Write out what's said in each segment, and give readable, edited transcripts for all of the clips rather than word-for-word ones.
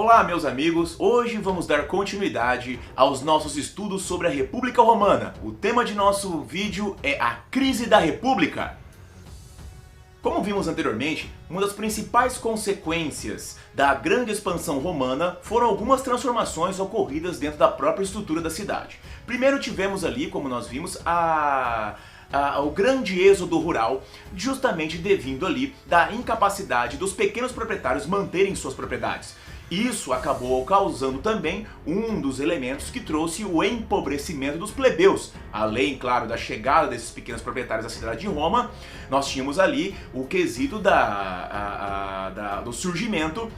Olá, meus amigos! Hoje vamos dar continuidade aos nossos estudos sobre a República Romana. O tema de nosso vídeo é a crise da República. Como vimos anteriormente, uma das principais consequências da grande expansão romana foram algumas transformações ocorridas dentro da própria estrutura da cidade. Primeiro tivemos ali, como nós vimos, o grande êxodo rural, justamente devido ali da incapacidade dos pequenos proprietários manterem suas propriedades. Isso acabou causando também um dos elementos que trouxe o empobrecimento dos plebeus. Além, claro, da chegada desses pequenos proprietários à cidade de Roma, nós tínhamos ali o quesito do surgimento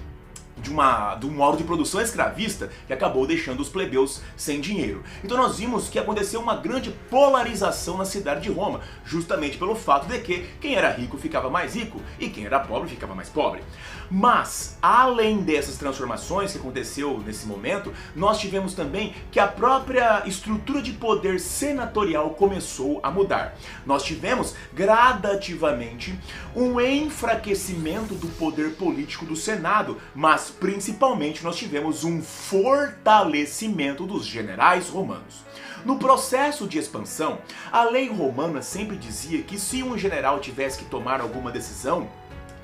de um modo de produção escravista que acabou deixando os plebeus sem dinheiro. Então nós vimos que aconteceu uma grande polarização na cidade de Roma, justamente pelo fato de que quem era rico ficava mais rico e quem era pobre ficava mais pobre. Mas, além dessas transformações que aconteceu nesse momento, nós tivemos também que a própria estrutura de poder senatorial começou a mudar. Nós tivemos gradativamente um enfraquecimento do poder político do Senado, mas principalmente nós tivemos um fortalecimento dos generais romanos. No processo de expansão, a lei romana sempre dizia que se um general tivesse que tomar alguma decisão,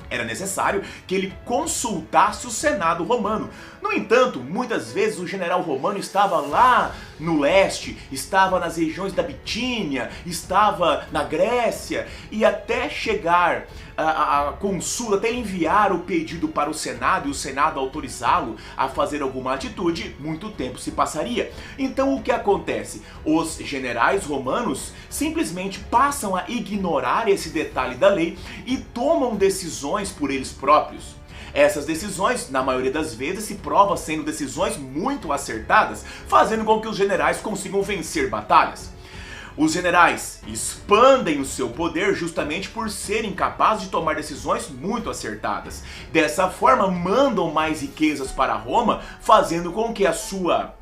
era necessário que ele consultasse o Senado romano. No entanto, muitas vezes o general romano estava lá no leste, estava nas regiões da Bitínia, estava na Grécia, e até chegar a consulta, até enviar o pedido para o Senado e o Senado autorizá-lo a fazer alguma atitude, muito tempo se passaria. Então o que acontece? Os generais romanos simplesmente passam a ignorar esse detalhe da lei e tomam decisões por eles próprios. Essas decisões, na maioria das vezes, se provam sendo decisões muito acertadas, fazendo com que os generais consigam vencer batalhas. Os generais expandem o seu poder justamente por serem capazes de tomar decisões muito acertadas. Dessa forma, mandam mais riquezas para Roma, fazendo com que a sua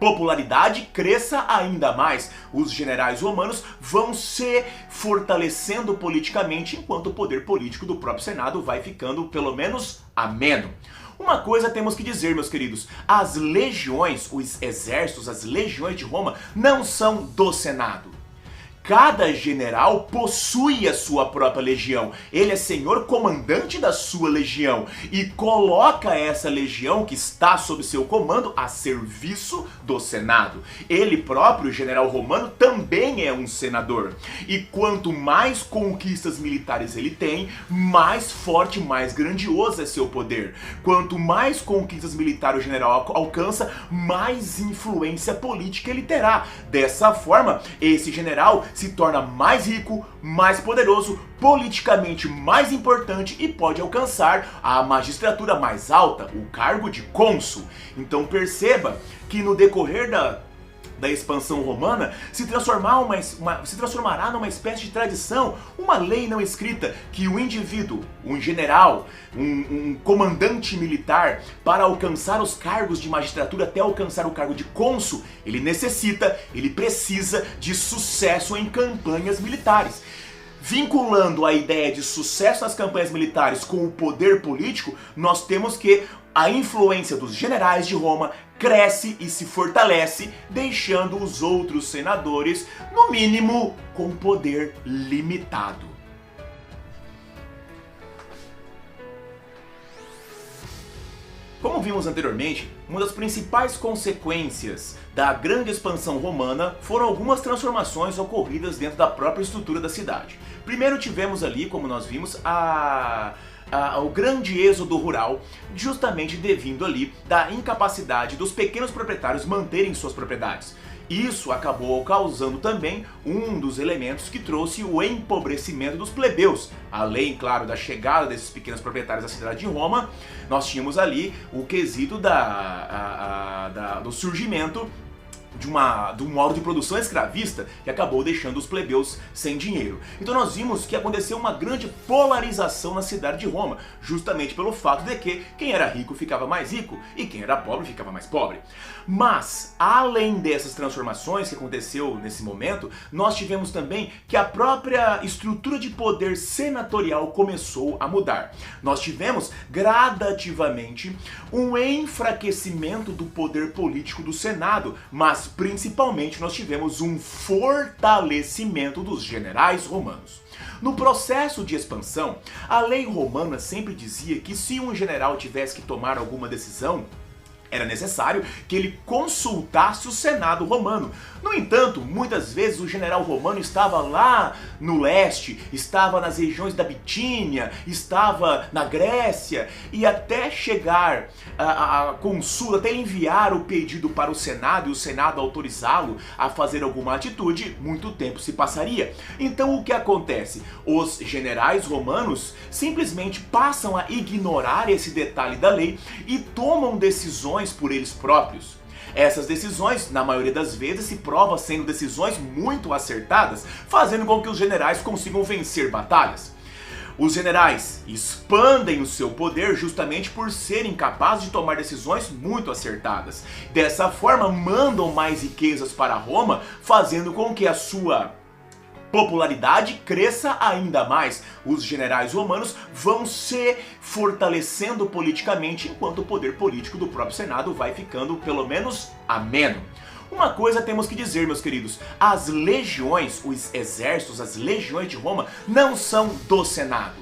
popularidade cresça ainda mais. Os generais romanos vão se fortalecendo politicamente, enquanto o poder político do próprio Senado vai ficando, pelo menos, ameno. Uma coisa temos que dizer, meus queridos, as legiões, os exércitos, as legiões de Roma não são do Senado. Cada general possui a sua própria legião, ele é senhor comandante da sua legião e coloca essa legião que está sob seu comando a serviço do Senado. Ele próprio, o general romano, também é um senador. E quanto mais conquistas militares ele tem, mais forte, mais grandioso é seu poder. Quanto mais conquistas militares o general alcança, mais influência política ele terá. Dessa forma, esse general se torna mais rico, mais poderoso, politicamente mais importante e pode alcançar a magistratura mais alta, o cargo de cônsul. Então perceba que no decorrer da expansão romana se transformará numa espécie de tradição, uma lei não escrita, que o indivíduo, um general, um comandante militar, para alcançar os cargos de magistratura até alcançar o cargo de cônsul, ele precisa de sucesso em campanhas militares. Vinculando a ideia de sucesso nas campanhas militares com o poder político, nós temos que a influência dos generais de Roma cresce e se fortalece, deixando os outros senadores, no mínimo, com poder limitado. Como vimos anteriormente, uma das principais consequências da grande expansão romana foram algumas transformações ocorridas dentro da própria estrutura da cidade. Primeiro tivemos ali, como nós vimos, o grande êxodo rural, justamente devido ali da incapacidade dos pequenos proprietários manterem suas propriedades. Isso acabou causando também um dos elementos que trouxe o empobrecimento dos plebeus. Além, claro, da chegada desses pequenos proprietários à cidade de Roma, nós tínhamos ali o quesito do surgimento de um modo de produção escravista que acabou deixando os plebeus sem dinheiro. Então nós vimos que aconteceu uma grande polarização na cidade de Roma, justamente pelo fato de que quem era rico ficava mais rico e quem era pobre ficava mais pobre. Mas, além dessas transformações que aconteceu nesse momento, nós tivemos também que a própria estrutura de poder senatorial começou a mudar. Nós tivemos gradativamente um enfraquecimento do poder político do Senado, mas principalmente nós tivemos um fortalecimento dos generais romanos. No processo de expansão, a lei romana sempre dizia que se um general tivesse que tomar alguma decisão, era necessário que ele consultasse o Senado romano. No entanto, muitas vezes o general romano estava lá no leste, estava nas regiões da Bitínia, estava na Grécia, e até chegar a consulta, até enviar o pedido para o Senado e o Senado autorizá-lo a fazer alguma atitude, muito tempo se passaria. Então o que acontece? Os generais romanos simplesmente passam a ignorar esse detalhe da lei e tomam decisões por eles próprios. Essas decisões, na maioria das vezes, se provam sendo decisões muito acertadas, fazendo com que os generais consigam vencer batalhas. Os generais expandem o seu poder justamente por serem capazes de tomar decisões muito acertadas. Dessa forma, mandam mais riquezas para Roma, fazendo com que a sua popularidade cresça ainda mais. Os generais romanos vão se fortalecendo politicamente, enquanto o poder político do próprio Senado vai ficando pelo menos ameno. Uma coisa temos que dizer, meus queridos, as legiões, os exércitos, as legiões de Roma não são do Senado.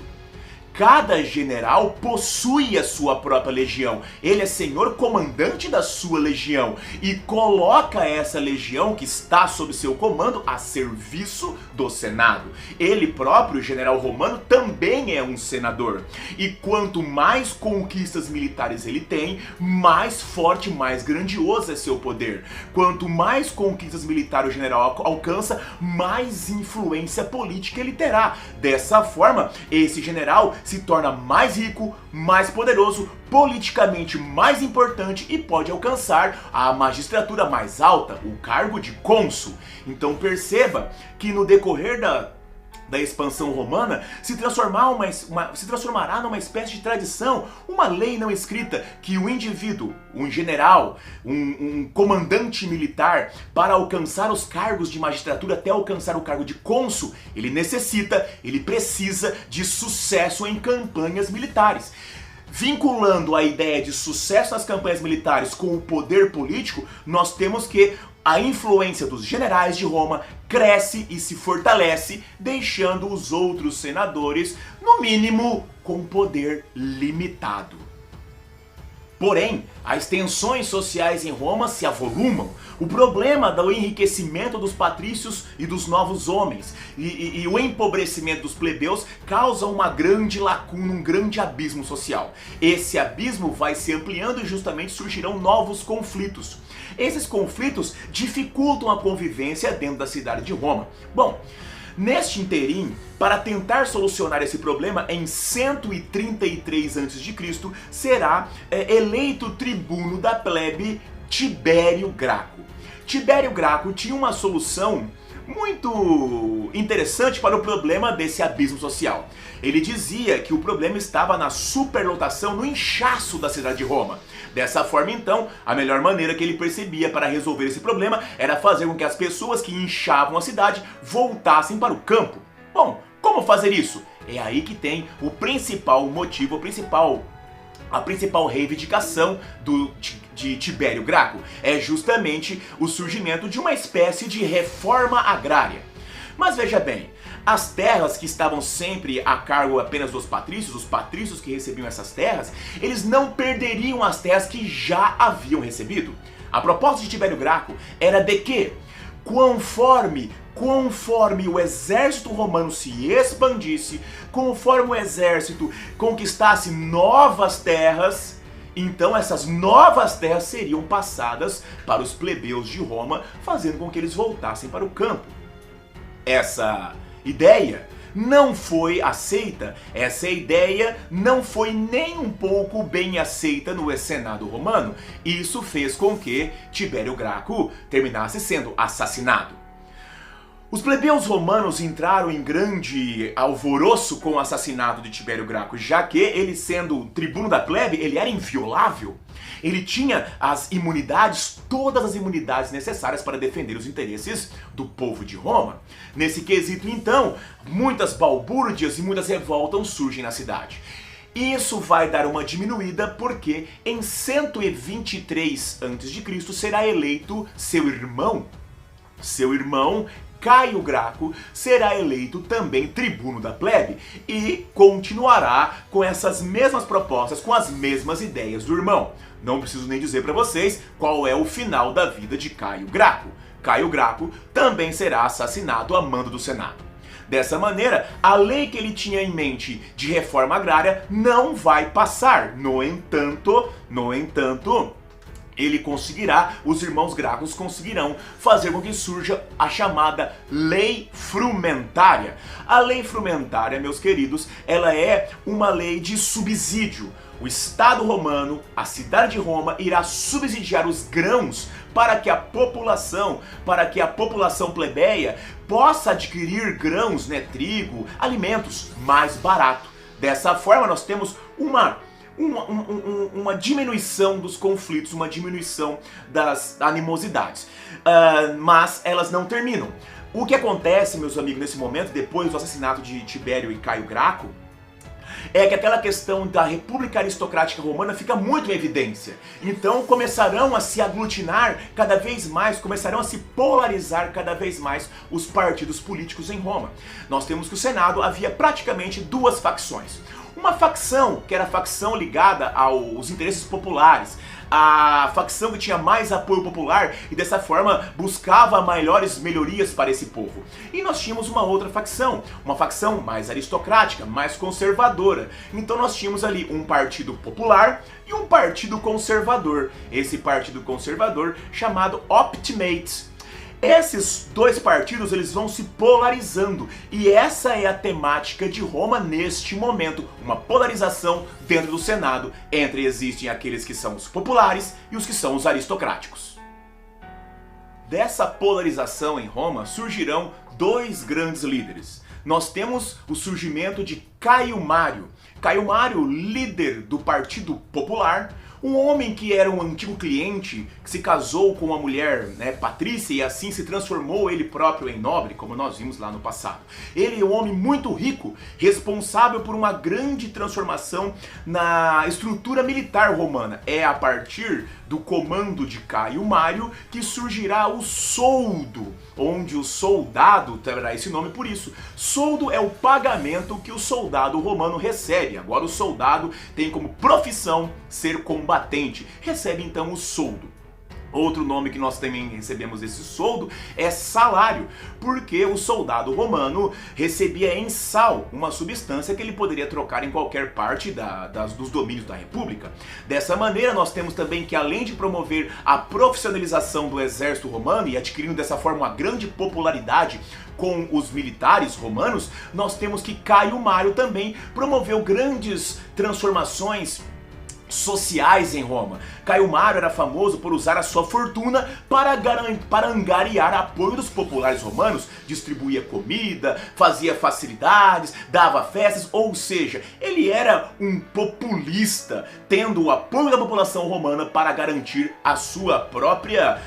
Cada general possui a sua própria legião. Ele é senhor comandante da sua legião e coloca essa legião que está sob seu comando a serviço do Senado. Ele próprio, o general romano, também é um senador. E quanto mais conquistas militares ele tem, mais forte, mais grandioso é seu poder. Quanto mais conquistas militares o general alcança, mais influência política ele terá. Dessa forma, esse general se torna mais rico, mais poderoso, politicamente mais importante e pode alcançar a magistratura mais alta, o cargo de cônsul. Então perceba que no decorrer da expansão romana se transformará numa espécie de tradição, uma lei não escrita que o indivíduo, um general, um comandante militar, para alcançar os cargos de magistratura até alcançar o cargo de cônsul, ele precisa de sucesso em campanhas militares. Vinculando a ideia de sucesso nas campanhas militares com o poder político, nós temos que a influência dos generais de Roma cresce e se fortalece, deixando os outros senadores, no mínimo, com poder limitado. Porém, as tensões sociais em Roma se avolumam. O problema do enriquecimento dos patrícios e dos novos homens e o empobrecimento dos plebeus causa uma grande lacuna, um grande abismo social. Esse abismo vai se ampliando e justamente surgirão novos conflitos. Esses conflitos dificultam a convivência dentro da cidade de Roma. Bom, neste interim, para tentar solucionar esse problema, em 133 a.C., será eleito tribuno da plebe Tibério Graco. Tibério Graco tinha uma solução muito interessante para o problema desse abismo social. Ele dizia que o problema estava na superlotação, no inchaço da cidade de Roma. Dessa forma, então, a melhor maneira que ele percebia para resolver esse problema era fazer com que as pessoas que inchavam a cidade voltassem para o campo. Bom, como fazer isso? É aí que tem o principal motivo, a principal reivindicação de Tibério Graco. É justamente o surgimento de uma espécie de reforma agrária. Mas veja bem, as terras que estavam sempre a cargo apenas dos patrícios, os patrícios que recebiam essas terras, eles não perderiam as terras que já haviam recebido. A proposta de Tibério Graco era de que, conforme o exército romano se expandisse, conforme o exército conquistasse novas terras, então essas novas terras seriam passadas para os plebeus de Roma, fazendo com que eles voltassem para o campo. Essa ideia não foi aceita. Essa ideia não foi nem um pouco bem aceita no Senado romano. Isso fez com que Tibério Graco terminasse sendo assassinado. Os plebeus romanos entraram em grande alvoroço com o assassinato de Tibério Graco, já que ele, sendo tribuno da plebe, ele era inviolável. Ele tinha as imunidades, todas as imunidades necessárias para defender os interesses do povo de Roma. Nesse quesito, então, muitas balbúrdias e muitas revoltas surgem na cidade. Isso vai dar uma diminuída porque em 123 a.C. será eleito seu irmão Caio Graco será eleito também tribuno da plebe e continuará com essas mesmas propostas, com as mesmas ideias do irmão. Não preciso nem dizer para vocês qual é o final da vida de Caio Graco. Caio Graco também será assassinado a mando do Senado. Dessa maneira, a lei que ele tinha em mente de reforma agrária não vai passar. No entanto, os irmãos Gracos conseguirão fazer com que surja a chamada Lei Frumentária. A Lei Frumentária, meus queridos, ela é uma lei de subsídio. O Estado romano, a cidade de Roma, irá subsidiar os grãos para que a população plebeia possa adquirir grãos, trigo, alimentos mais barato. Dessa forma, nós temos uma diminuição dos conflitos, uma diminuição das animosidades. Mas elas não terminam. O que acontece, meus amigos, nesse momento, depois do assassinato de Tibério e Caio Graco, é que aquela questão da República Aristocrática Romana fica muito em evidência. Então começarão a se aglutinar cada vez mais, começarão a se polarizar cada vez mais os partidos políticos em Roma. Nós temos que o Senado havia praticamente duas facções. Uma facção, que era a facção ligada aos interesses populares, a facção que tinha mais apoio popular e dessa forma buscava maiores melhorias para esse povo. E nós tínhamos uma outra facção, uma facção mais aristocrática, mais conservadora. Então nós tínhamos ali um partido popular e um partido conservador. Esse partido conservador chamado Optimates. Esses dois partidos eles vão se polarizando e essa é a temática de Roma neste momento, uma polarização dentro do Senado entre existem aqueles que são os populares e os que são os aristocráticos. Dessa polarização em Roma surgirão dois grandes líderes. Nós temos o surgimento de Caio Mário. Caio Mário, líder do Partido Popular, um homem que era um antigo cliente, que se casou com uma mulher, Patrícia, e assim se transformou ele próprio em nobre, como nós vimos lá no passado. Ele é um homem muito rico, responsável por uma grande transformação na estrutura militar romana. É a partir do comando de Caio Mário que surgirá o soldo, onde o soldado terá esse nome por isso. Soldo é o pagamento que o soldado romano recebe. Agora o soldado tem como profissão ser combatente, recebe então o soldo. Outro nome que nós também recebemos desse soldo é salário, porque o soldado romano recebia em sal, uma substância que ele poderia trocar em qualquer parte dos domínios da República. Dessa maneira, nós temos também que, além de promover a profissionalização do exército romano e adquirindo dessa forma uma grande popularidade com os militares romanos, nós temos que Caio Mário também promoveu grandes transformações sociais em Roma. Caio Mário era famoso por usar a sua fortuna para angariar apoio dos populares romanos, distribuía comida, fazia facilidades, dava festas, ou seja, ele era um populista, tendo o apoio da população romana para garantir a sua própria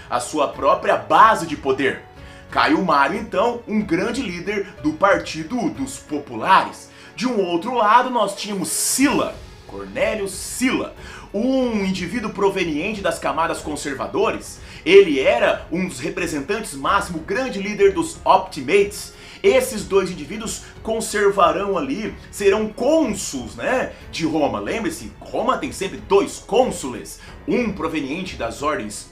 base de poder. Caio Mário, então, um grande líder do Partido dos Populares. De um outro lado, nós tínhamos Cornélio Sila, um indivíduo proveniente das camadas conservadores. Ele era um dos representantes máximo, grande líder dos Optimates. Esses dois indivíduos conservarão ali, serão cônsuls, de Roma. Lembre-se, Roma tem sempre dois cônsules, um proveniente das ordens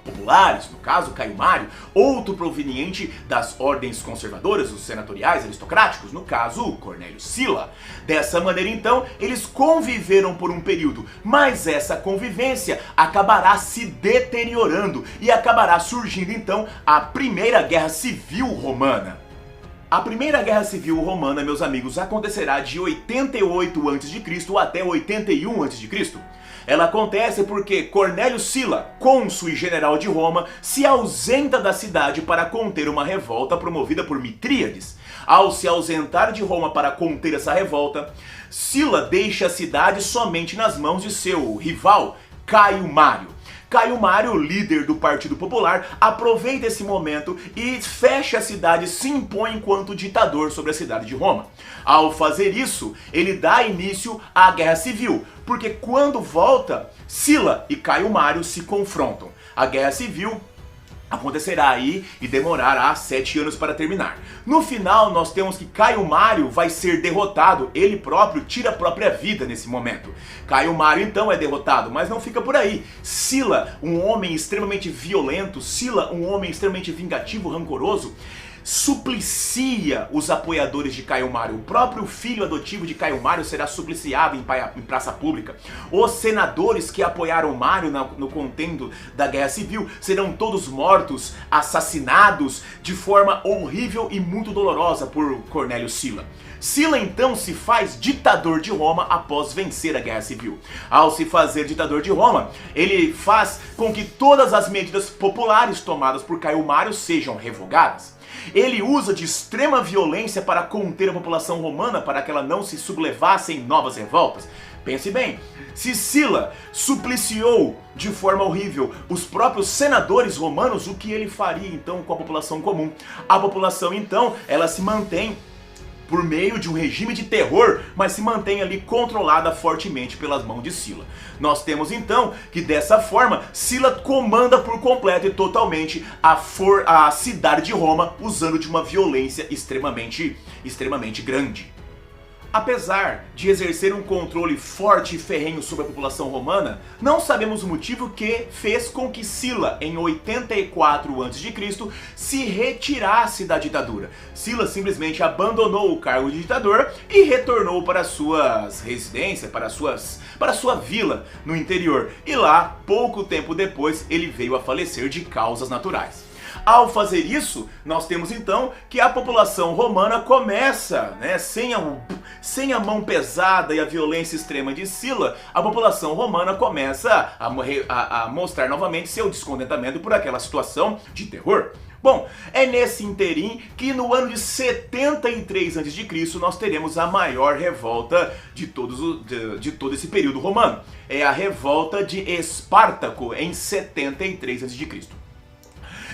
populares, no caso Caio Mário, outro proveniente das ordens conservadoras, os senatoriais, aristocráticos, no caso Cornélio Sila. Dessa maneira então, eles conviveram por um período, mas essa convivência acabará se deteriorando e acabará surgindo então a Primeira Guerra Civil Romana. A primeira guerra civil romana, meus amigos, acontecerá de 88 a.C. até 81 a.C. Ela acontece porque Cornélio Sila, cônsul e general de Roma, se ausenta da cidade para conter uma revolta promovida por Mitríades. Ao se ausentar de Roma para conter essa revolta, Sila deixa a cidade somente nas mãos de seu rival, Caio Mário. Caio Mário, líder do Partido Popular, aproveita esse momento e fecha a cidade, se impõe enquanto ditador sobre a cidade de Roma. Ao fazer isso, ele dá início à Guerra Civil, porque quando volta, Sila e Caio Mário se confrontam. A Guerra Civil acontecerá aí e demorará 7 anos para terminar. No final, nós temos que Caio Mário vai ser derrotado, ele próprio tira a própria vida nesse momento. Caio Mário então é derrotado, mas não fica por aí. Sila, um homem extremamente violento, Sila, um homem extremamente vingativo, rancoroso, suplicia os apoiadores de Caio Mário. O próprio filho adotivo de Caio Mário será supliciado em praça pública. Os senadores que apoiaram Mário no contendo da Guerra Civil serão todos mortos, assassinados de forma horrível e muito dolorosa por Cornélio Sila. Sila então se faz ditador de Roma após vencer a Guerra Civil. Ao se fazer ditador de Roma, ele faz com que todas as medidas populares tomadas por Caio Mário sejam revogadas. Ele usa de extrema violência para conter a população romana para que ela não se sublevasse em novas revoltas. Pense bem, se Sila supliciou de forma horrível os próprios senadores romanos, o que ele faria então com a população comum? A população então, ela se mantém por meio de um regime de terror, mas se mantém ali controlada fortemente pelas mãos de Sila. Nós temos então que dessa forma, Sila comanda por completo e totalmente a cidade de Roma, usando de uma violência extremamente grande. Apesar de exercer um controle forte e ferrenho sobre a população romana, não sabemos o motivo que fez com que Sila, em 84 a.C., se retirasse da ditadura. Sila simplesmente abandonou o cargo de ditador e retornou para suas residências, para sua vila no interior. E lá, pouco tempo depois, ele veio a falecer de causas naturais. Ao fazer isso, nós temos então que a população romana começa, sem a mão pesada e a violência extrema de Sila, a população romana começa a mostrar novamente seu descontentamento por aquela situação de terror. Bom, é nesse interim que no ano de 73 a.C. nós teremos a maior revolta de todo esse período romano. É a revolta de Espartaco, em 73 a.C.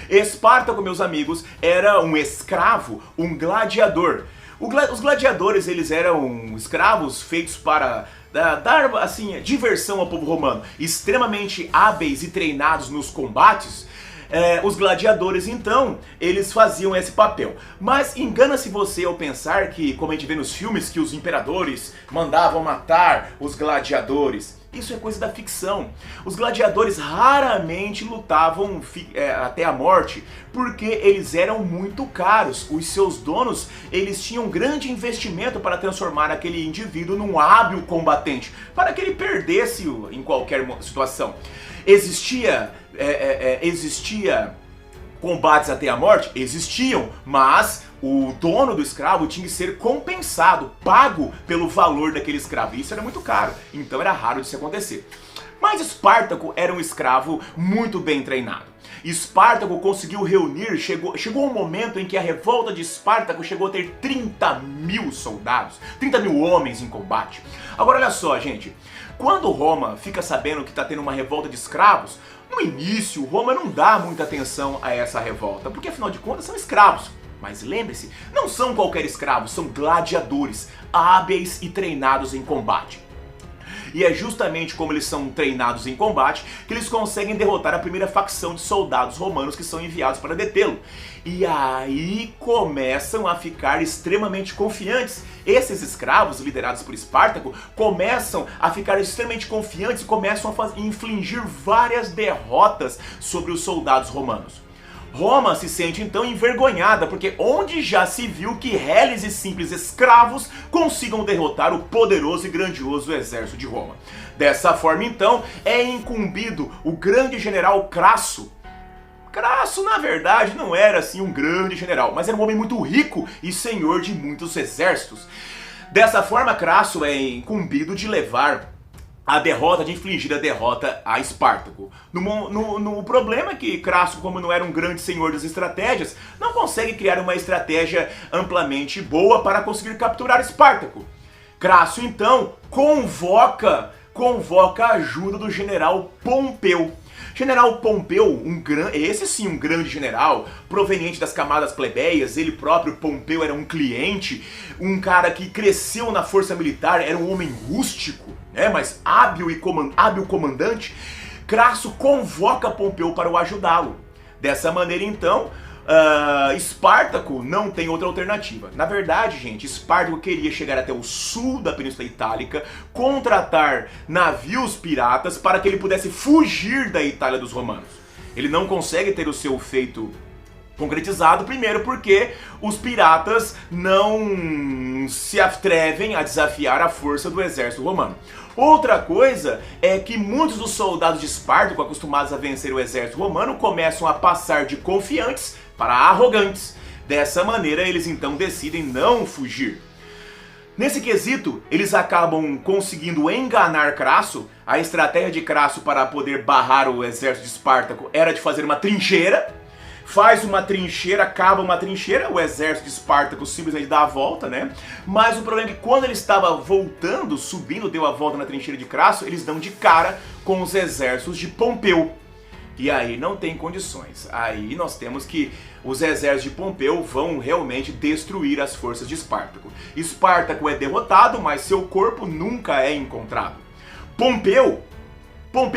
Espartaco, meus amigos, era um escravo, um gladiador. Os gladiadores, eles eram escravos feitos para dar assim, diversão ao povo romano, extremamente hábeis e treinados nos combates. Os gladiadores, então, eles faziam esse papel. Mas engana-se você ao pensar que, como a gente vê nos filmes, que os imperadores mandavam matar os gladiadores. Isso é coisa da ficção. Os gladiadores raramente lutavam até a morte, porque eles eram muito caros. Os seus donos, eles tinham grande investimento para transformar aquele indivíduo num hábil combatente, para que ele perdesse em qualquer situação. Existia combates até a morte? Existiam, mas o dono do escravo tinha que ser compensado, pago pelo valor daquele escravo. Isso era muito caro, então era raro de se acontecer. Mas Espartaco era um escravo muito bem treinado. Espartaco conseguiu reunir, chegou um momento em que a revolta de Espartaco chegou a ter 30 mil soldados, 30 mil homens em combate. Agora olha só, gente, quando Roma fica sabendo que está tendo uma revolta de escravos, no início Roma não dá muita atenção a essa revolta, porque afinal de contas são escravos. Mas lembre-se, não são qualquer escravos, são gladiadores, hábeis e treinados em combate. E é justamente como eles são treinados em combate que eles conseguem derrotar a primeira facção de soldados romanos que são enviados para detê-lo. E aí começam a ficar extremamente confiantes. Esses escravos, liderados por Espartaco, começam a ficar extremamente confiantes e começam a infligir várias derrotas sobre os soldados romanos. Roma se sente então envergonhada, porque onde já se viu que reles e simples escravos consigam derrotar o poderoso e grandioso exército de Roma. Dessa forma então, é incumbido o grande general Crasso Crasso, na verdade, não era assim um grande general, mas era um homem muito rico e senhor de muitos exércitos. Dessa forma, Crasso é incumbido de levar a derrota, de infligir a derrota a Espartaco. O problema é que Crasso, como não era um grande senhor das estratégias, não consegue criar uma estratégia amplamente boa para conseguir capturar Espartaco. Crasso, então, convoca a ajuda do general Pompeu. General Pompeu, esse sim um grande general, proveniente das camadas plebeias, ele próprio, Pompeu, era um cliente, um cara que cresceu na força militar, era um homem rústico, né, mas hábil comandante. Crasso convoca Pompeu para o ajudá-lo. Dessa maneira, então, Espartaco não tem outra alternativa. Na verdade, gente, Espartaco queria chegar até o sul da Península Itálica, contratar navios piratas para que ele pudesse fugir da Itália dos romanos. Ele não consegue ter o seu feito concretizado, primeiro porque os piratas não se atrevem a desafiar a força do exército romano. Outra coisa é que muitos dos soldados de Espartaco, acostumados a vencer o exército romano, começam a passar de confiantes para arrogantes. Dessa maneira, eles então decidem não fugir. Nesse quesito, eles acabam conseguindo enganar Crasso. A estratégia de Crasso para poder barrar o exército de Espartaco era de fazer uma trincheira. Faz uma trincheira, cava uma trincheira, o exército de Espartaco simplesmente dá a volta, né? Mas o problema é que quando ele estava voltando, subindo, deu a volta na trincheira de Crasso, eles dão de cara com os exércitos de Pompeu. E aí não tem condições. Aí nós temos que os exércitos de Pompeu vão realmente destruir as forças de Espartaco. Espartaco é derrotado, mas seu corpo nunca é encontrado. Pompeu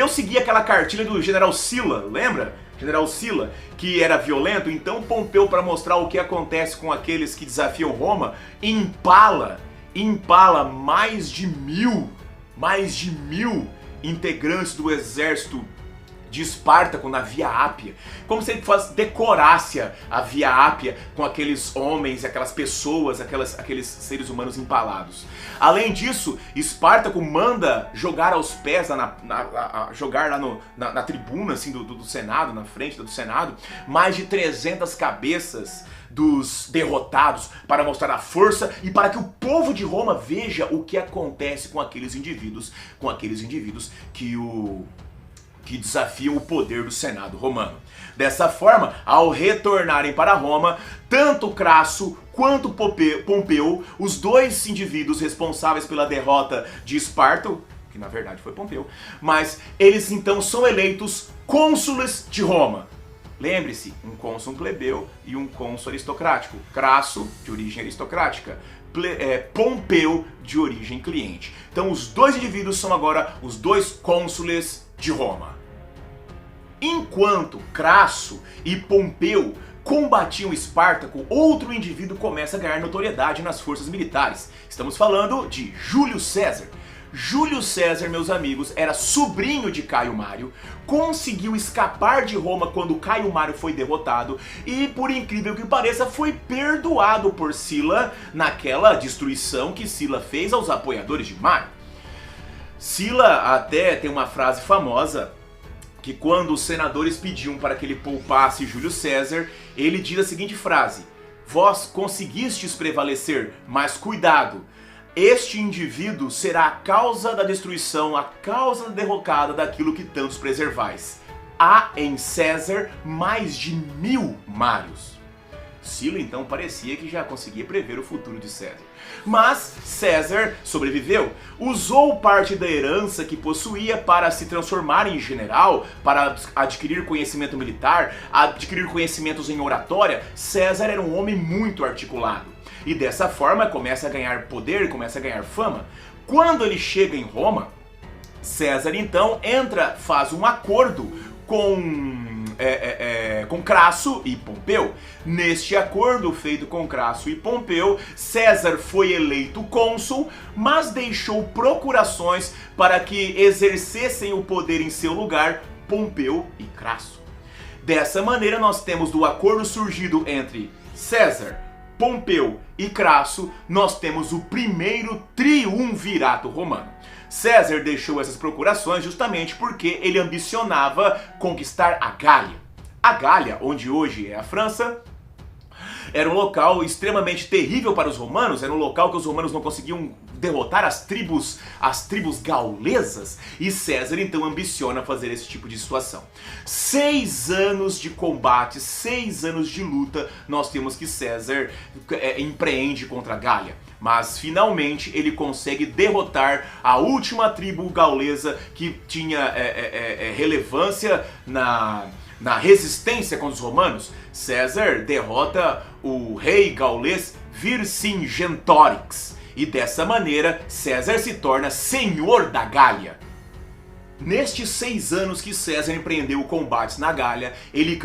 seguia aquela cartilha do general Sila, lembra? General Sila, que era violento. Então Pompeu, para mostrar o que acontece com aqueles que desafiam Roma, empala mais de mil integrantes do exército de Espartaco na Via Ápia, como se ele decorasse a Via Ápia com aqueles homens, aquelas pessoas, aqueles seres humanos empalados. Além disso, Espartaco manda jogar aos pés, jogar lá na tribuna assim, do Senado, na frente do Senado, mais de 300 cabeças dos derrotados, para mostrar a força e para que o povo de Roma veja o que acontece com aqueles indivíduos que desafiam o poder do Senado romano. Dessa forma, ao retornarem para Roma, tanto Crasso quanto Pompeu, os dois indivíduos responsáveis pela derrota de Esparta, que na verdade foi Pompeu, mas eles então são eleitos cônsules de Roma. Lembre-se, um cônsul plebeu e um cônsul aristocrático. Crasso, de origem aristocrática, Pompeu, de origem cliente. Então os dois indivíduos são agora os dois cônsules de Roma. Enquanto Crasso e Pompeu combatiam Espartaco, outro indivíduo começa a ganhar notoriedade nas forças militares. Estamos falando de Júlio César. Júlio César, meus amigos, era sobrinho de Caio Mário, conseguiu escapar de Roma quando Caio Mário foi derrotado e, por incrível que pareça, foi perdoado por Sila naquela destruição que Sila fez aos apoiadores de Mário. Sila até tem uma frase famosa que quando os senadores pediam para que ele poupasse Júlio César, ele diz a seguinte frase: "Vós conseguistes prevalecer, mas cuidado, este indivíduo será a causa da destruição, a causa da derrocada daquilo que tantos preservais. Há em César mais de 1000 Mários." Sila então parecia que já conseguia prever o futuro de César. Mas César sobreviveu, usou parte da herança que possuía para se transformar em general, para adquirir conhecimento militar, adquirir conhecimentos em oratória. César era um homem muito articulado e dessa forma começa a ganhar poder, começa a ganhar fama. Quando ele chega em Roma, César então faz um acordo com Crasso e Pompeu. Neste acordo feito com Crasso e Pompeu, César foi eleito cônsul, mas deixou procurações para que exercessem o poder em seu lugar Pompeu e Crasso. Dessa maneira, nós temos do acordo surgido entre César, Pompeu e Crasso, nós temos o primeiro triunvirato romano. César deixou essas procurações justamente porque ele ambicionava conquistar a Gália. A Gália, onde hoje é a França, era um local extremamente terrível para os romanos, era um local que os romanos não conseguiam derrotar as tribos gaulesas, e César então ambiciona fazer esse tipo de situação. 6 anos de combate, 6 anos de luta, nós temos que César empreende contra a Gália. Mas finalmente ele consegue derrotar a última tribo gaulesa que tinha relevância na resistência contra os romanos. César derrota o rei gaulês Vercingetorix, e dessa maneira César se torna senhor da Gália. Nestes 6 anos que César empreendeu combates na Gália, ele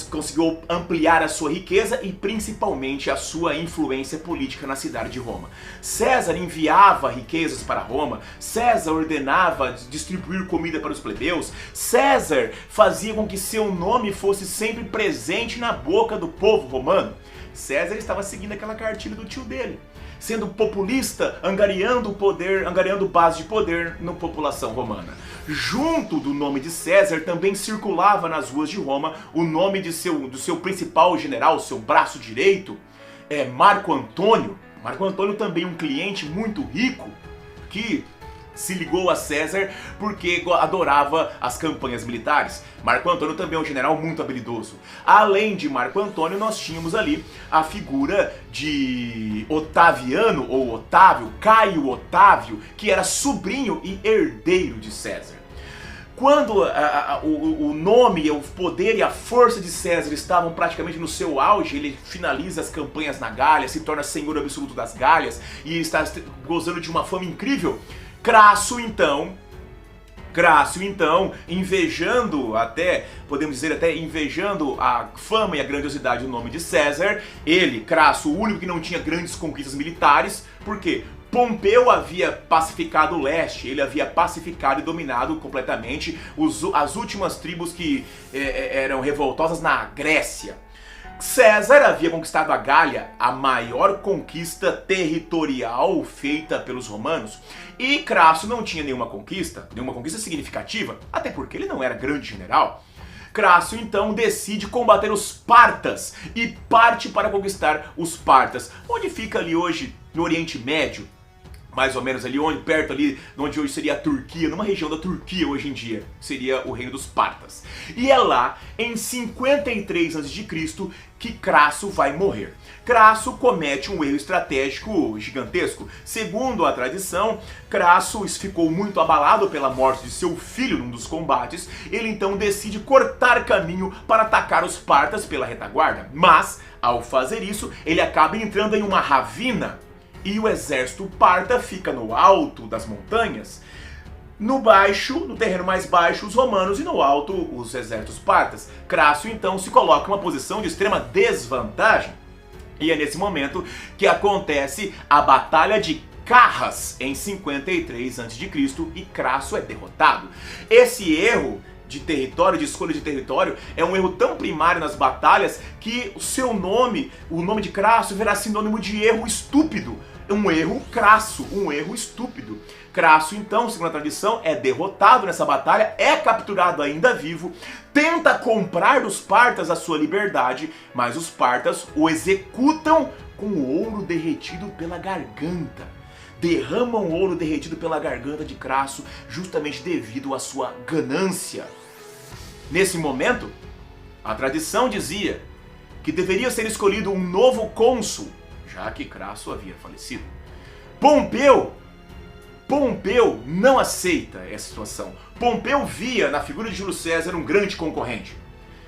conseguiu ampliar a sua riqueza e principalmente a sua influência política na cidade de Roma. César enviava riquezas para Roma, César ordenava distribuir comida para os plebeus, César fazia com que seu nome fosse sempre presente na boca do povo romano. César estava seguindo aquela cartilha do tio dele, sendo populista, angariando poder, angariando base de poder na população romana. Junto do nome de César também circulava nas ruas de Roma o nome do seu principal general, seu braço direito, Marco Antônio. Marco Antônio também um cliente muito rico que se ligou a César porque adorava as campanhas militares. Marco Antônio também é um general muito habilidoso. Além de Marco Antônio, nós tínhamos ali a figura de Otaviano, ou Otávio, Caio Otávio, que era sobrinho e herdeiro de César. Quando o nome, o poder e a força de César estavam praticamente no seu auge, ele finaliza as campanhas na Gália, se torna senhor absoluto das Gálias e está gozando de uma fama incrível. Crasso então, invejando invejando a fama e a grandiosidade do nome de César, ele, Crasso, o único que não tinha grandes conquistas militares, porque Pompeu havia pacificado o leste, ele havia pacificado e dominado completamente as últimas tribos que eram revoltosas na Grécia. César havia conquistado a Gália, a maior conquista territorial feita pelos romanos, e Crasso não tinha nenhuma conquista significativa, até porque ele não era grande general. Crasso então decide combater os partas e parte para conquistar os partas, onde fica ali hoje no Oriente Médio, mais ou menos ali perto ali onde hoje seria a Turquia, numa região da Turquia hoje em dia, seria o reino dos partas. E é lá, em 53 a.C., que Crasso vai morrer. Crasso comete um erro estratégico gigantesco. Segundo a tradição, Crasso ficou muito abalado pela morte de seu filho num dos combates. Ele então decide cortar caminho para atacar os partas pela retaguarda. Mas, ao fazer isso, ele acaba entrando em uma ravina e o exército parta fica no alto das montanhas. No terreno mais baixo, os romanos e no alto, os exércitos partas. Crasso então se coloca em uma posição de extrema desvantagem. E é nesse momento que acontece a Batalha de Carras, em 53 a.C., e Crasso é derrotado. Esse erro de território, de escolha de território, é um erro tão primário nas batalhas que o nome de Crasso virá sinônimo de erro estúpido. Um erro crasso, um erro estúpido. Crasso, então, segundo a tradição, é derrotado nessa batalha, é capturado ainda vivo, tenta comprar dos partas a sua liberdade, mas os partas o executam com ouro derretido pela garganta. Derramam ouro derretido pela garganta de Crasso, justamente devido à sua ganância. Nesse momento, a tradição dizia que deveria ser escolhido um novo cônsul, já que Crasso havia falecido. Pompeu não aceita essa situação. Pompeu via na figura de Júlio César um grande concorrente.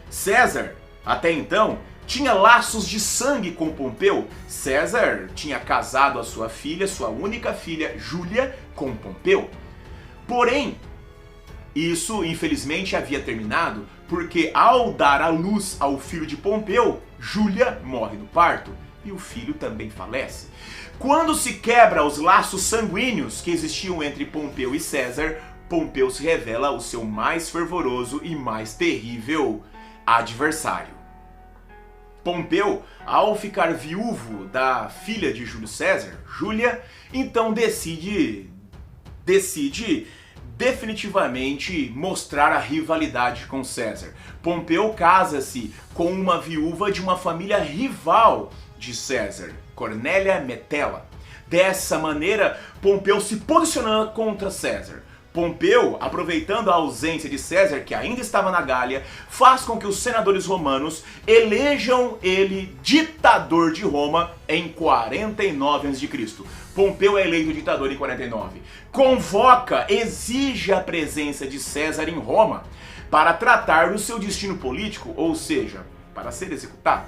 César, até então, tinha laços de sangue com Pompeu. César tinha casado a sua filha, sua única filha, Júlia, com Pompeu. Porém, isso infelizmente havia terminado porque ao dar à luz ao filho de Pompeu, Júlia morre no parto e o filho também falece. Quando se quebra os laços sanguíneos que existiam entre Pompeu e César, Pompeu se revela o seu mais fervoroso e mais terrível adversário. Pompeu, ao ficar viúvo da filha de Júlio César, Júlia, então decide definitivamente mostrar a rivalidade com César. Pompeu casa-se com uma viúva de uma família rival de César, Cornélia Metela. Dessa maneira, Pompeu se posicionando contra César. Pompeu, aproveitando a ausência de César, que ainda estava na Gália, faz com que os senadores romanos elejam ele ditador de Roma em 49 a.C. Pompeu é eleito ditador em 49. Convoca, exige a presença de César em Roma para tratar do seu destino político, ou seja, para ser executado.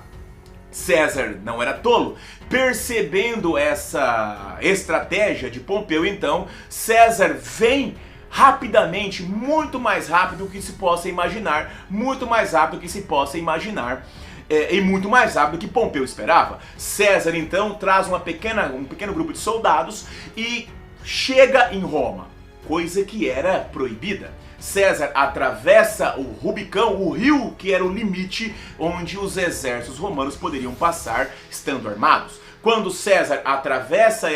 César não era tolo. Percebendo essa estratégia de Pompeu, então, César vem rapidamente, muito mais rápido do que se possa imaginar, muito mais rápido do que se possa imaginar, e muito mais rápido do que Pompeu esperava. César, então, traz um pequeno grupo de soldados e chega em Roma, coisa que era proibida. César atravessa o Rubicão, o rio que era o limite onde os exércitos romanos poderiam passar estando armados. Quando César atravessa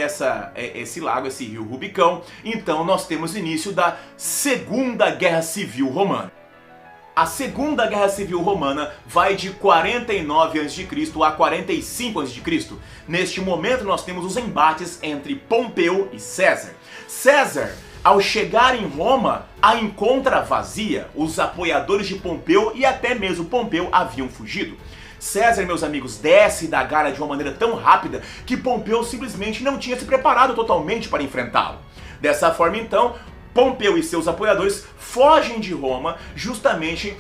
esse lago, esse rio Rubicão, então nós temos início da Segunda Guerra Civil Romana. A Segunda Guerra Civil Romana vai de 49 a.C. a 45 a.C. Neste momento nós temos os embates entre Pompeu e César. César, ao chegar em Roma, a encontra vazia. Os apoiadores de Pompeu e até mesmo Pompeu haviam fugido. César, meus amigos, desce da Gália de uma maneira tão rápida que Pompeu simplesmente não tinha se preparado totalmente para enfrentá-lo. Dessa forma, então, Pompeu e seus apoiadores fogem de Roma justamente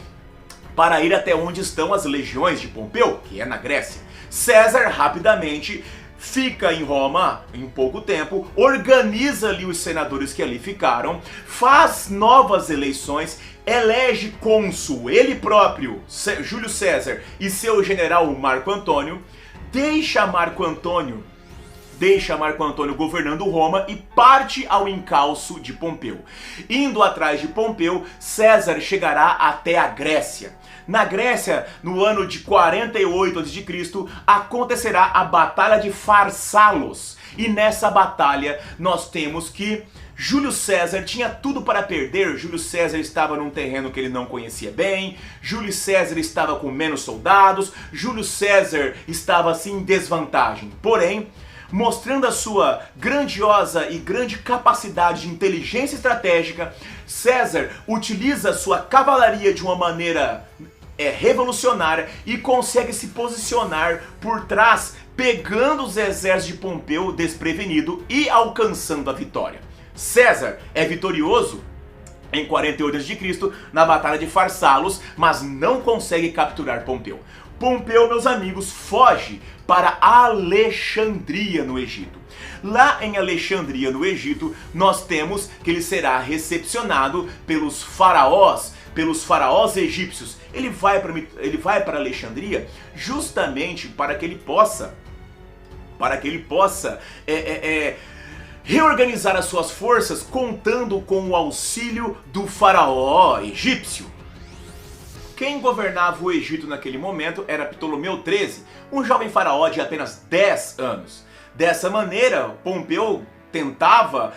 para ir até onde estão as legiões de Pompeu, que é na Grécia. César rapidamente fica em Roma em pouco tempo, organiza ali os senadores que ali ficaram, faz novas eleições, elege cônsul, ele próprio, Júlio César, e seu general Marco Antônio, deixa Marco Antônio governando Roma e parte ao encalço de Pompeu. Indo atrás de Pompeu, César chegará até a Grécia. Na Grécia, no ano de 48 a.C., acontecerá a Batalha de Farsalos. E nessa batalha nós temos que Júlio César tinha tudo para perder. Júlio César estava num terreno que ele não conhecia bem, Júlio César estava com menos soldados, Júlio César estava assim em desvantagem. Porém, mostrando a sua grandiosa e grande capacidade de inteligência estratégica, César utiliza sua cavalaria de uma maneira revolucionária e consegue se posicionar por trás, pegando os exércitos de Pompeu desprevenido e alcançando a vitória. César é vitorioso em 48 a.C. na Batalha de Farsalos, mas não consegue capturar Pompeu. Pompeu, meus amigos, foge para Alexandria, no Egito. Lá em Alexandria, no Egito, nós temos que ele será recepcionado pelos faraós egípcios. Ele vai para Alexandria justamente para que ele possa reorganizar as suas forças, contando com o auxílio do faraó egípcio. Quem governava o Egito naquele momento era Ptolomeu XIII, um jovem faraó de apenas 10 anos. Dessa maneira, Pompeu tentava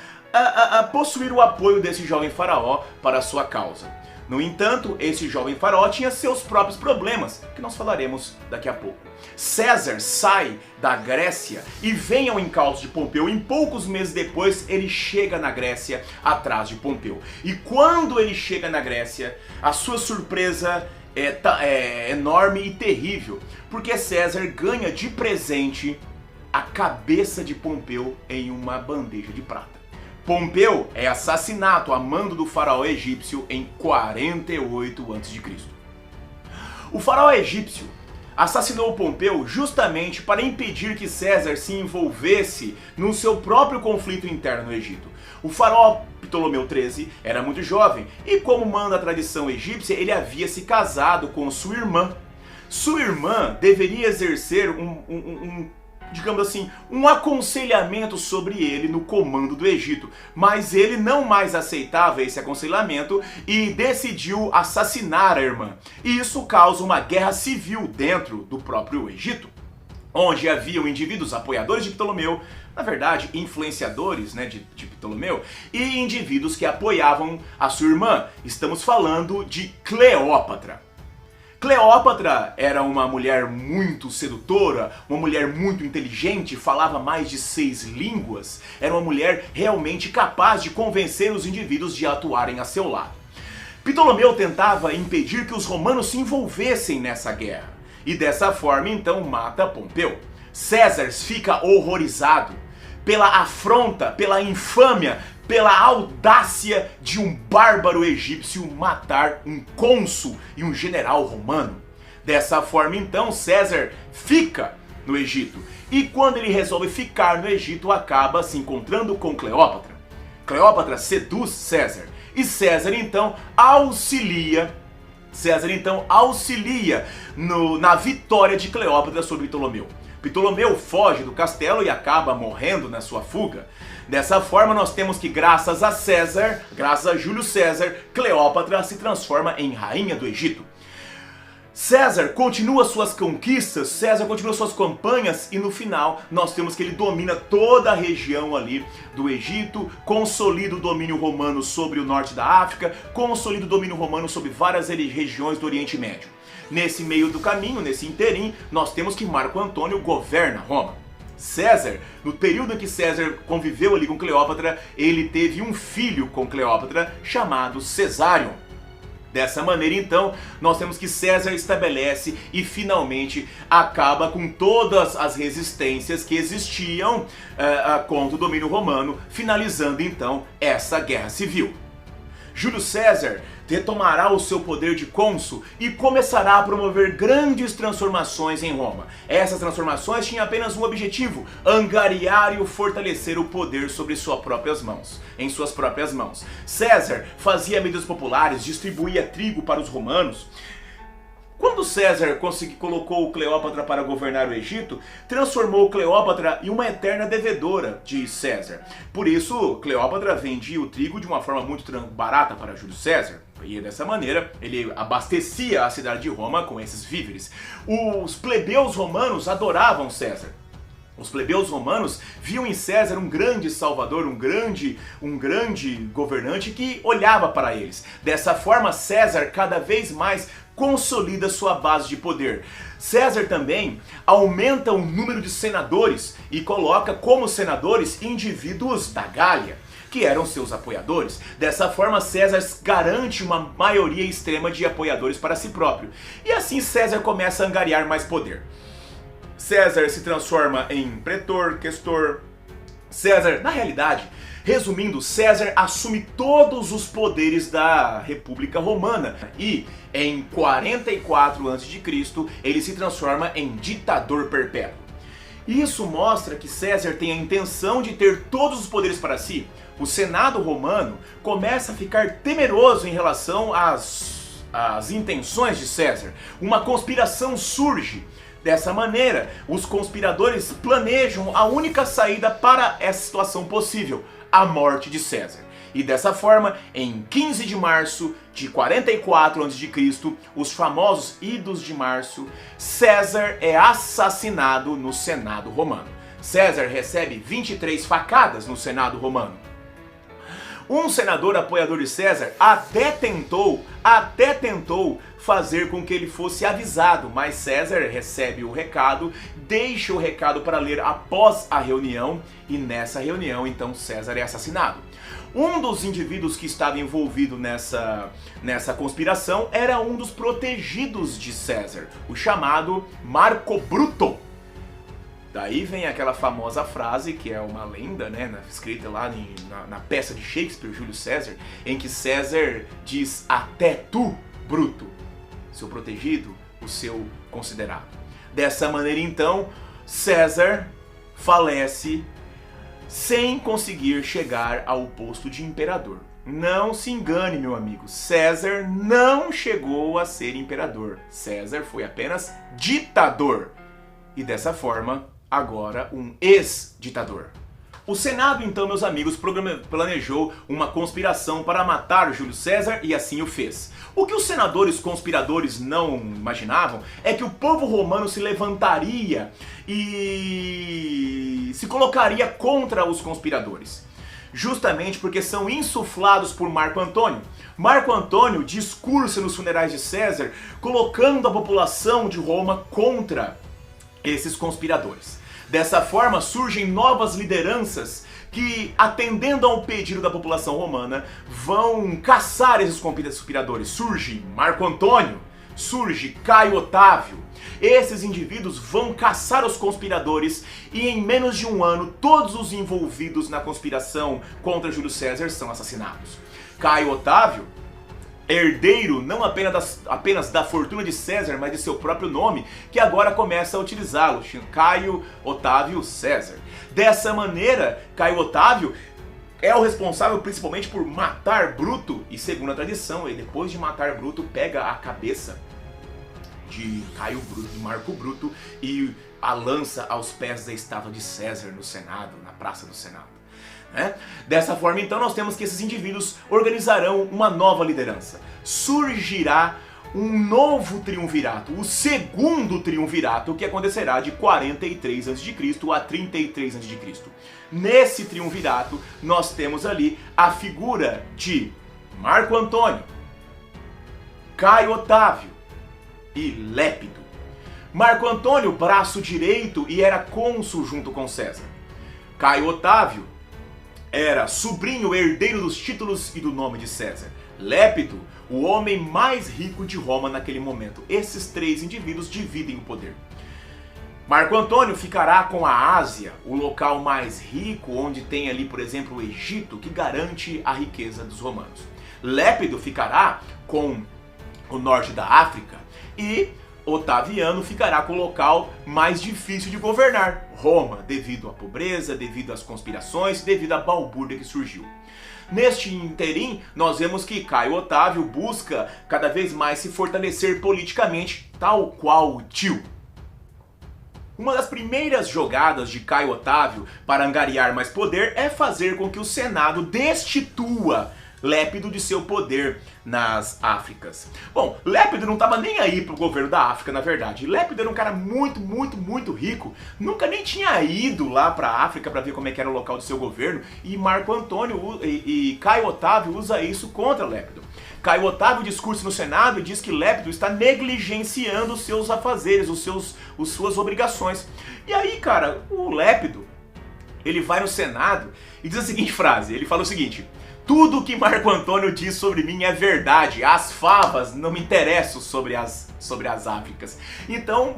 possuir o apoio desse jovem faraó para a sua causa. No entanto, esse jovem faraó tinha seus próprios problemas, que nós falaremos daqui a pouco. César sai da Grécia e vem ao encalço de Pompeu. Em poucos meses depois, ele chega na Grécia atrás de Pompeu. E quando ele chega na Grécia, a sua surpresa é enorme e terrível, porque César ganha de presente a cabeça de Pompeu em uma bandeja de prata. Pompeu é assassinado a mando do faraó egípcio em 48 a.C. O faraó egípcio assassinou Pompeu justamente para impedir que César se envolvesse no seu próprio conflito interno no Egito. O faraó Ptolomeu XIII era muito jovem e, como manda a tradição egípcia, ele havia se casado com sua irmã. Sua irmã deveria exercer digamos assim, um aconselhamento sobre ele no comando do Egito, mas ele não mais aceitava esse aconselhamento e decidiu assassinar a irmã. E isso causa uma guerra civil dentro do próprio Egito. onde haviam indivíduos apoiadores de Ptolomeu, na verdade, influenciadores, né, de Ptolomeu, e indivíduos que apoiavam a sua irmã. Estamos falando de Cleópatra. Cleópatra era uma mulher muito sedutora, uma mulher muito inteligente, falava mais de 6 línguas, era uma mulher realmente capaz de convencer os indivíduos de atuarem a seu lado. Ptolomeu tentava impedir que os romanos se envolvessem nessa guerra, e dessa forma então mata Pompeu. César fica horrorizado pela afronta, pela infâmia, pela audácia de um bárbaro egípcio matar um cônsul e um general romano. Dessa forma então César fica no Egito, e quando ele resolve ficar no Egito acaba se encontrando com Cleópatra. Cleópatra seduz César, e César então auxilia na vitória de Cleópatra sobre Ptolomeu. Ptolomeu foge do castelo e acaba morrendo na sua fuga. Dessa forma nós temos que graças a César, graças a Júlio César, Cleópatra se transforma em rainha do Egito. César continua suas conquistas, César continua suas campanhas e no final nós temos que ele domina toda a região ali do Egito, consolida o domínio romano sobre o norte da África, consolida o domínio romano sobre várias regiões do Oriente Médio. Nesse meio do caminho, nesse interim, nós temos que Marco Antônio governa Roma. César, no período em que César conviveu ali com Cleópatra, ele teve um filho com Cleópatra chamado Cesário. Dessa maneira, então, nós temos que César estabelece e finalmente acaba com todas as resistências que existiam contra o domínio romano, finalizando então essa guerra civil. Júlio César retomará o seu poder de cônsul e começará a promover grandes transformações em Roma. Essas transformações tinham apenas um objetivo: angariar e fortalecer o poder sobre em suas próprias mãos. César fazia medidas populares, distribuía trigo para os romanos. Quando César colocou Cleópatra para governar o Egito, transformou Cleópatra em uma eterna devedora de César. Por isso, Cleópatra vendia o trigo de uma forma muito barata para Júlio César. E dessa maneira, ele abastecia a cidade de Roma com esses víveres. Os plebeus romanos adoravam César. Os plebeus romanos viam em César um grande salvador, um grande governante que olhava para eles. Dessa forma, César cada vez mais consolida sua base de poder. César também aumenta o número de senadores e coloca como senadores indivíduos da Gália, que eram seus apoiadores. Dessa forma, César garante uma maioria extrema de apoiadores para si próprio. E assim César começa a angariar mais poder. César se transforma em pretor, questor. César, na realidade, resumindo, César assume todos os poderes da República Romana e em 44 a.C. ele se transforma em ditador perpétuo. Isso mostra que César tem a intenção de ter todos os poderes para si. O Senado romano começa a ficar temeroso em relação às intenções de César. Uma conspiração surge. Dessa maneira, os conspiradores planejam a única saída para essa situação possível: a morte de César. E dessa forma, em 15 de março de 44 a.C., os famosos Idos de Março, César é assassinado no Senado romano. César recebe 23 facadas no Senado romano. Um senador apoiador de César até tentou fazer com que ele fosse avisado, mas César recebe o recado, deixa o recado para ler após a reunião, e nessa reunião então César é assassinado. Um dos indivíduos que estava envolvido nessa conspiração era um dos protegidos de César, o chamado Marco Bruto. Daí vem aquela famosa frase, que é uma lenda, né, escrita lá na peça de Shakespeare, Júlio César, em que César diz: até tu, Bruto, seu protegido, o seu considerado. Dessa maneira, então, César falece sem conseguir chegar ao posto de imperador. Não se engane, meu amigo, César não chegou a ser imperador. César foi apenas ditador. E dessa forma, agora um ex-ditador. O Senado, então, meus amigos, planejou uma conspiração para matar Júlio César e assim o fez. O que os senadores conspiradores não imaginavam é que o povo romano se levantaria e se colocaria contra os conspiradores. Justamente porque são insuflados por Marco Antônio. Marco Antônio discursa nos funerais de César, colocando a população de Roma contra esses conspiradores. Dessa forma, surgem novas lideranças que, atendendo ao pedido da população romana, vão caçar esses conspiradores. Surge Marco Antônio, surge Caio Otávio. Esses indivíduos vão caçar os conspiradores e em menos de um ano todos os envolvidos na conspiração contra Júlio César são assassinados. Caio Otávio, herdeiro não apenas da fortuna de César, mas de seu próprio nome, que agora começa a utilizá-lo, Caio Otávio César. Dessa maneira, Caio Otávio é o responsável principalmente por matar Bruto, e segundo a tradição, ele depois de matar Bruto pega a cabeça de Marco Bruto e a lança aos pés da estátua de César no Senado, na Praça do Senado. Dessa forma, então, nós temos que esses indivíduos organizarão uma nova liderança. Surgirá um novo triunvirato, o segundo triunvirato, que acontecerá de 43 a.C. a 33 a.C. Nesse triunvirato, nós temos ali a figura de Marco Antônio, Caio Otávio e Lépido. Marco Antônio, braço direito, e era cônsul junto com César. Caio Otávio era sobrinho herdeiro dos títulos e do nome de César. Lépido, o homem mais rico de Roma naquele momento. Esses três indivíduos dividem o poder. Marco Antônio ficará com a Ásia, o local mais rico, onde tem ali, por exemplo, o Egito, que garante a riqueza dos romanos. Lépido ficará com o norte da África e Otaviano ficará com o local mais difícil de governar, Roma, devido à pobreza, devido às conspirações, devido à balbúrdia que surgiu. Neste interim, nós vemos que Caio Otávio busca cada vez mais se fortalecer politicamente, tal qual o tio. Uma das primeiras jogadas de Caio Otávio para angariar mais poder é fazer com que o Senado destitua Lépido de seu poder nas Áfricas. Bom, Lépido não estava nem aí pro governo da África, na verdade. Lépido era um cara muito rico, nunca nem tinha ido lá pra África para ver como é que era o local do seu governo, e Marco Antônio e Caio Otávio usa isso contra Lépido. Caio Otávio discursa no Senado e diz que Lépido está negligenciando os seus afazeres, as suas obrigações. E aí, cara, o Lépido, ele vai no Senado e diz a seguinte frase, ele fala o seguinte: tudo que Marco Antônio diz sobre mim é verdade, as favas não me interessam sobre as Áfricas. Então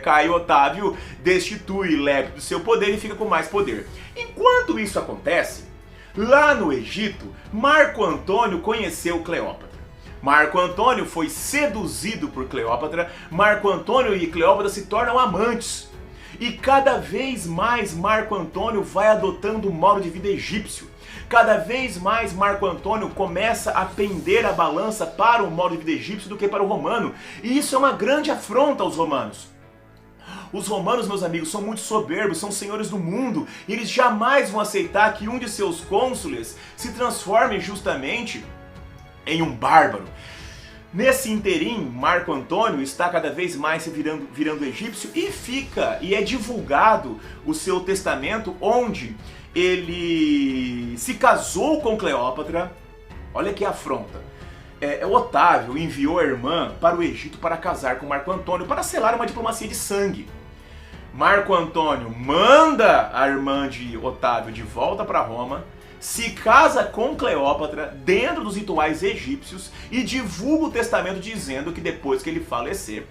Caio Otávio destitui Lépido do seu poder e fica com mais poder. Enquanto isso acontece, lá no Egito, Marco Antônio conheceu Cleópatra. Marco Antônio foi seduzido por Cleópatra, Marco Antônio e Cleópatra se tornam amantes. E cada vez mais Marco Antônio vai adotando o modo de vida egípcio. Cada vez mais Marco Antônio começa a pender a balança para o modo de vida egípcio do que para o romano. E isso é uma grande afronta aos romanos. Os romanos, meus amigos, são muito soberbos, são senhores do mundo, e eles jamais vão aceitar que um de seus cônsules se transforme justamente em um bárbaro. Nesse interim, Marco Antônio está cada vez mais se virando egípcio e é divulgado o seu testamento, onde ele se casou com Cleópatra. Olha que afronta. Otávio enviou a irmã para o Egito para casar com Marco Antônio, para selar uma diplomacia de sangue. Marco Antônio manda a irmã de Otávio de volta para Roma, se casa com Cleópatra dentro dos rituais egípcios e divulga o testamento dizendo que depois que ele falecer,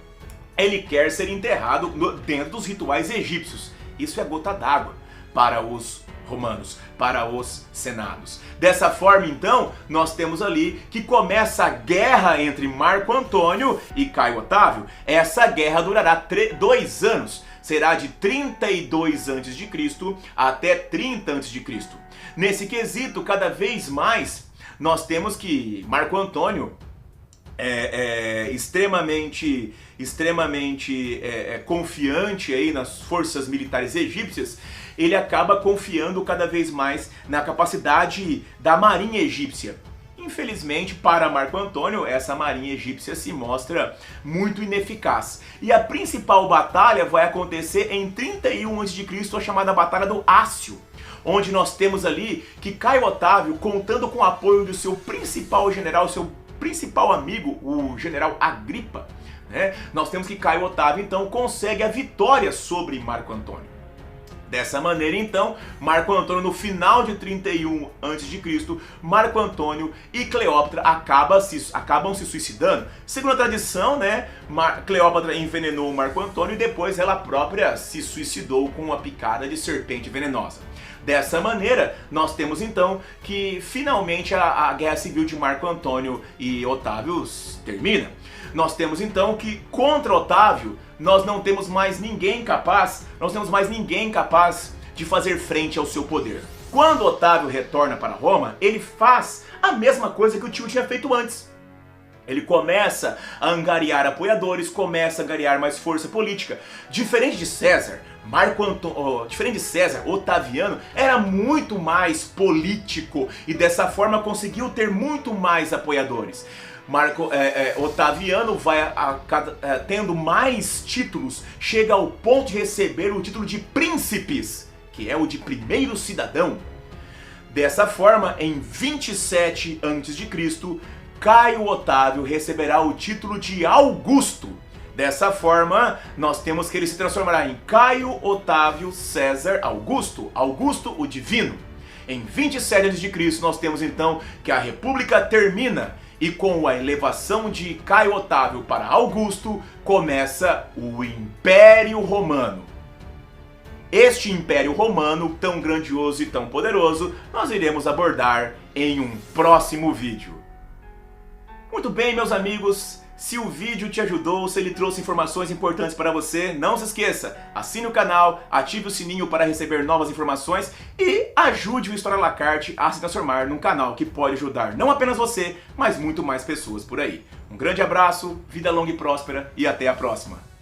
ele quer ser enterrado dentro dos rituais egípcios. Isso é gota d'água para os romanos, para os senados. Dessa forma, então, nós temos ali que começa a guerra entre Marco Antônio e Caio Otávio. Essa guerra durará 2 anos. Será de 32 a.C. até 30 a.C. Nesse quesito, cada vez mais, nós temos que Marco Antônio é extremamente confiante aí nas forças militares egípcias, ele acaba confiando cada vez mais na capacidade da marinha egípcia. Infelizmente, para Marco Antônio, essa marinha egípcia se mostra muito ineficaz. E a principal batalha vai acontecer em 31 a.C., a chamada Batalha do Ácio, onde nós temos ali que Caio Otávio, contando com o apoio do seu principal general, seu principal amigo, o general Agripa, né? Nós temos que Caio Otávio, então, consegue a vitória sobre Marco Antônio. Dessa maneira, então, Marco Antônio, no final de 31 a.C., Marco Antônio e Cleópatra acabam se suicidando. Segundo a tradição, né, Cleópatra envenenou Marco Antônio e depois ela própria se suicidou com uma picada de serpente venenosa. Dessa maneira, nós temos então que finalmente a guerra civil de Marco Antônio e Otávio termina. Nós temos então que contra Otávio nós não temos mais ninguém capaz de fazer frente ao seu poder. Quando Otávio retorna para Roma, ele faz a mesma coisa que o tio tinha feito antes. Ele começa a angariar apoiadores, começa a angariar mais força política. Diferente de César, Otaviano era muito mais político e dessa forma conseguiu ter muito mais apoiadores. Otaviano vai tendo mais títulos, chega ao ponto de receber o título de príncipes, que é o de primeiro cidadão. Dessa forma, em 27 a.C., Caio Otávio receberá o título de Augusto. Dessa forma, nós temos que ele se transformará em Caio Otávio César Augusto, Augusto o Divino. Em 27 a.C., nós temos então que a República termina e com a elevação de Caio Otávio para Augusto, começa o Império Romano. Este Império Romano, tão grandioso e tão poderoso, nós iremos abordar em um próximo vídeo. Muito bem, meus amigos, se o vídeo te ajudou, se ele trouxe informações importantes para você, não se esqueça, assine o canal, ative o sininho para receber novas informações e ajude o História à la Carte a se transformar num canal que pode ajudar não apenas você, mas muito mais pessoas por aí. Um grande abraço, vida longa e próspera e até a próxima!